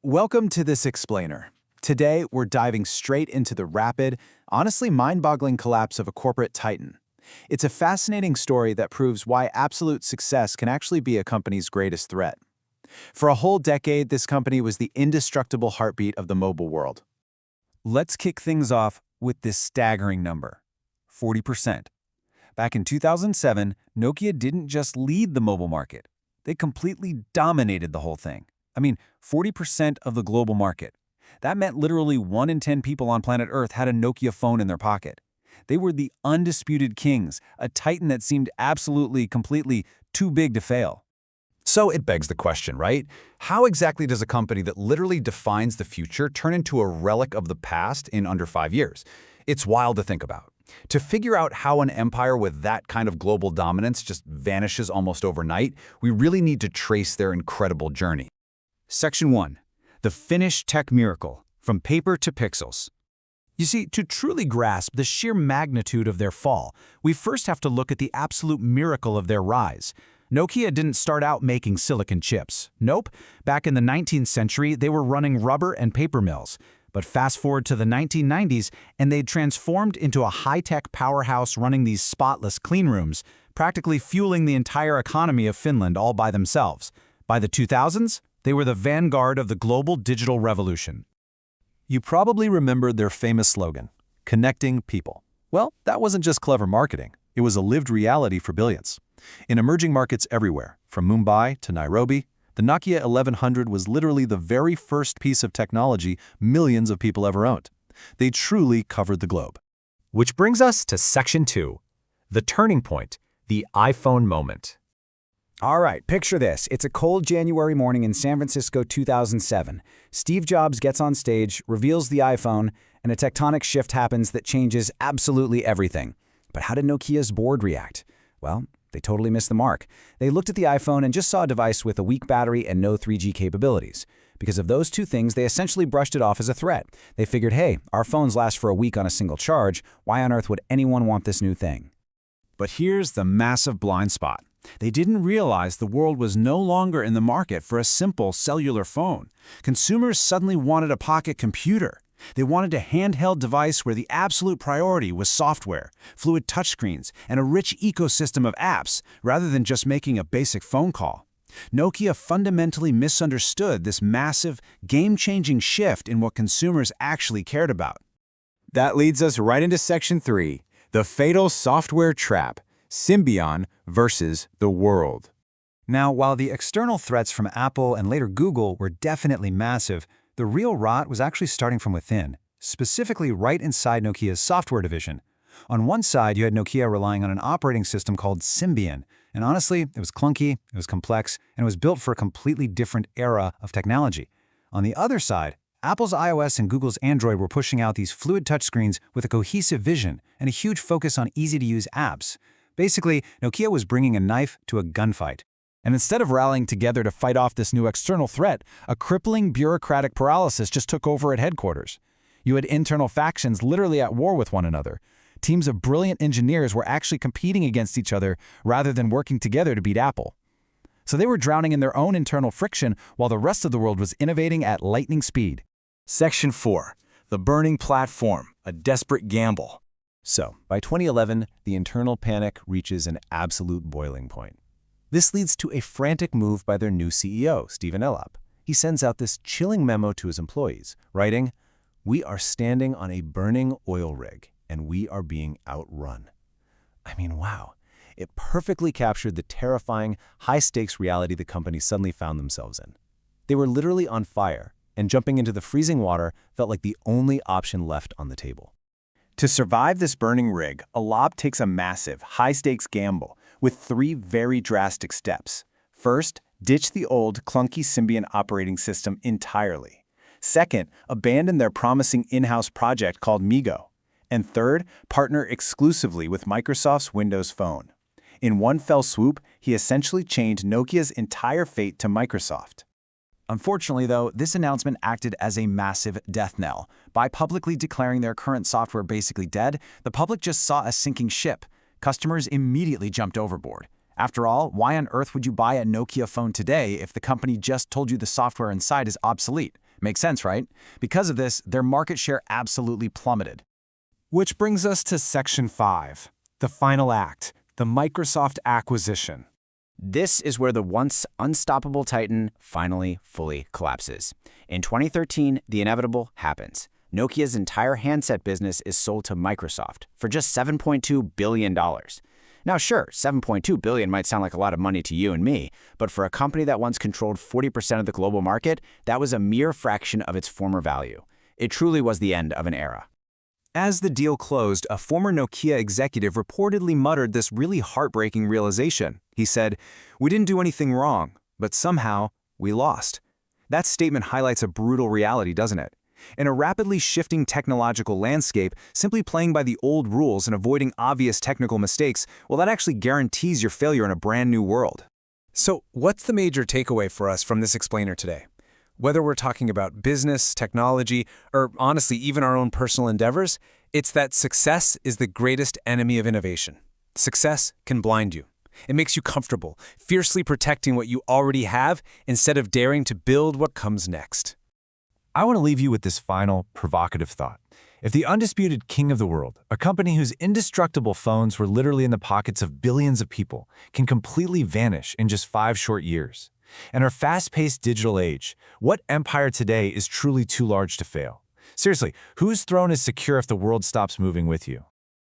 Welcome to this explainer. Today, we're diving straight into the rapid, honestly mind-boggling collapse of a corporate titan. It's a fascinating story that proves why absolute success can actually be a company's greatest threat. For a whole decade, this company was the indestructible heartbeat of the mobile world. Let's kick things off with this staggering number, 40%. Back in 2007, Nokia didn't just lead the mobile market. They completely dominated the whole thing. 40% of the global market. That meant literally 1 in 10 people on planet Earth had a Nokia phone in their pocket. They were the undisputed kings, a titan that seemed absolutely, completely too big to fail. So it begs the question, right? How exactly does a company that literally defines the future turn into a relic of the past in under 5 years? It's wild to think about. To figure out how an empire with that kind of global dominance just vanishes almost overnight, we really need to trace their incredible journey. Section 1. The Finnish Tech Miracle, From Paper to Pixels. You see, to truly grasp the sheer magnitude of their fall, we first have to look at the absolute miracle of their rise. Nokia didn't start out making silicon chips. Nope. Back in the 19th century, they were running rubber and paper mills. But fast forward to the 1990s, and they'd transformed into a high-tech powerhouse running these spotless clean rooms, practically fueling the entire economy of Finland all by themselves. By the 2000s, they were the vanguard of the global digital revolution. You probably remembered their famous slogan, connecting people. Well, that wasn't just clever marketing. It was a lived reality for billions. In emerging markets everywhere, from Mumbai to Nairobi, the Nokia 1100 was literally the very first piece of technology millions of people ever owned. They truly covered the globe. Which brings us to Section 2, the turning point, the iPhone moment. All right, picture this. It's a cold January morning in San Francisco 2007. Steve Jobs gets on stage, reveals the iPhone, and a tectonic shift happens that changes absolutely everything. But how did Nokia's board react? Well, they totally missed the mark. They looked at the iPhone and just saw a device with a weak battery and no 3G capabilities. Because of those two things, they essentially brushed it off as a threat. They figured, hey, our phones last for a week on a single charge. Why on earth would anyone want this new thing? But here's the massive blind spot. They didn't realize the world was no longer in the market for a simple cellular phone. Consumers suddenly wanted a pocket computer. They wanted a handheld device where the absolute priority was software, fluid touchscreens, and a rich ecosystem of apps, rather than just making a basic phone call. Nokia fundamentally misunderstood this massive, game-changing shift in what consumers actually cared about. That leads us right into Section 3, the fatal software trap, Symbian versus the world. Now, while the external threats from Apple and later Google were definitely massive, the real rot was actually starting from within, specifically right inside Nokia's software division. On one side, you had Nokia relying on an operating system called Symbian, and honestly, it was clunky, it was complex, and it was built for a completely different era of technology. On the other side, Apple's iOS and Google's Android were pushing out these fluid touchscreens with a cohesive vision and a huge focus on easy-to-use apps. Basically, Nokia was bringing a knife to a gunfight. And instead of rallying together to fight off this new external threat, a crippling bureaucratic paralysis just took over at headquarters. You had internal factions literally at war with one another. Teams of brilliant engineers were actually competing against each other rather than working together to beat Apple. So they were drowning in their own internal friction while the rest of the world was innovating at lightning speed. Section 4. The Burning Platform, a Desperate Gamble. So, by 2011, the internal panic reaches an absolute boiling point. This leads to a frantic move by their new CEO, Stephen Elop. He sends out this chilling memo to his employees, writing, "We are standing on a burning oil rig, and we are being outrun." Wow. It perfectly captured the terrifying, high-stakes reality the company suddenly found themselves in. They were literally on fire, and jumping into the freezing water felt like the only option left on the table. To survive this burning rig, Elop takes a massive, high-stakes gamble with 3 very drastic steps. First, ditch the old, clunky Symbian operating system entirely. Second, abandon their promising in-house project called Migo. And third, partner exclusively with Microsoft's Windows Phone. In one fell swoop, he essentially chained Nokia's entire fate to Microsoft. Unfortunately, though, this announcement acted as a massive death knell. By publicly declaring their current software basically dead, the public just saw a sinking ship. Customers immediately jumped overboard. After all, why on earth would you buy a Nokia phone today if the company just told you the software inside is obsolete? Makes sense, right? Because of this, their market share absolutely plummeted. Which brings us to Section 5, the final act, the Microsoft acquisition. This is where the once unstoppable titan finally fully collapses. In 2013, the inevitable happens. Nokia's entire handset business is sold to Microsoft for just $7.2 billion. Now sure, $7.2 billion might sound like a lot of money to you and me, but for a company that once controlled 40% of the global market, that was a mere fraction of its former value. It truly was the end of an era. As the deal closed, a former Nokia executive reportedly muttered this really heartbreaking realization. He said, "We didn't do anything wrong, but somehow we lost." That statement highlights a brutal reality, doesn't it? In a rapidly shifting technological landscape, simply playing by the old rules and avoiding obvious technical mistakes, well, that actually guarantees your failure in a brand new world. So, what's the major takeaway for us from this explainer today? Whether we're talking about business, technology, or honestly, even our own personal endeavors, it's that success is the greatest enemy of innovation. Success can blind you. It makes you comfortable, fiercely protecting what you already have instead of daring to build what comes next. I want to leave you with this final, provocative thought. If the undisputed king of the world, a company whose indestructible phones were literally in the pockets of billions of people, can completely vanish in just 5 short years, in our fast-paced digital age, what empire today is truly too large to fail? Seriously, whose throne is secure if the world stops moving with you?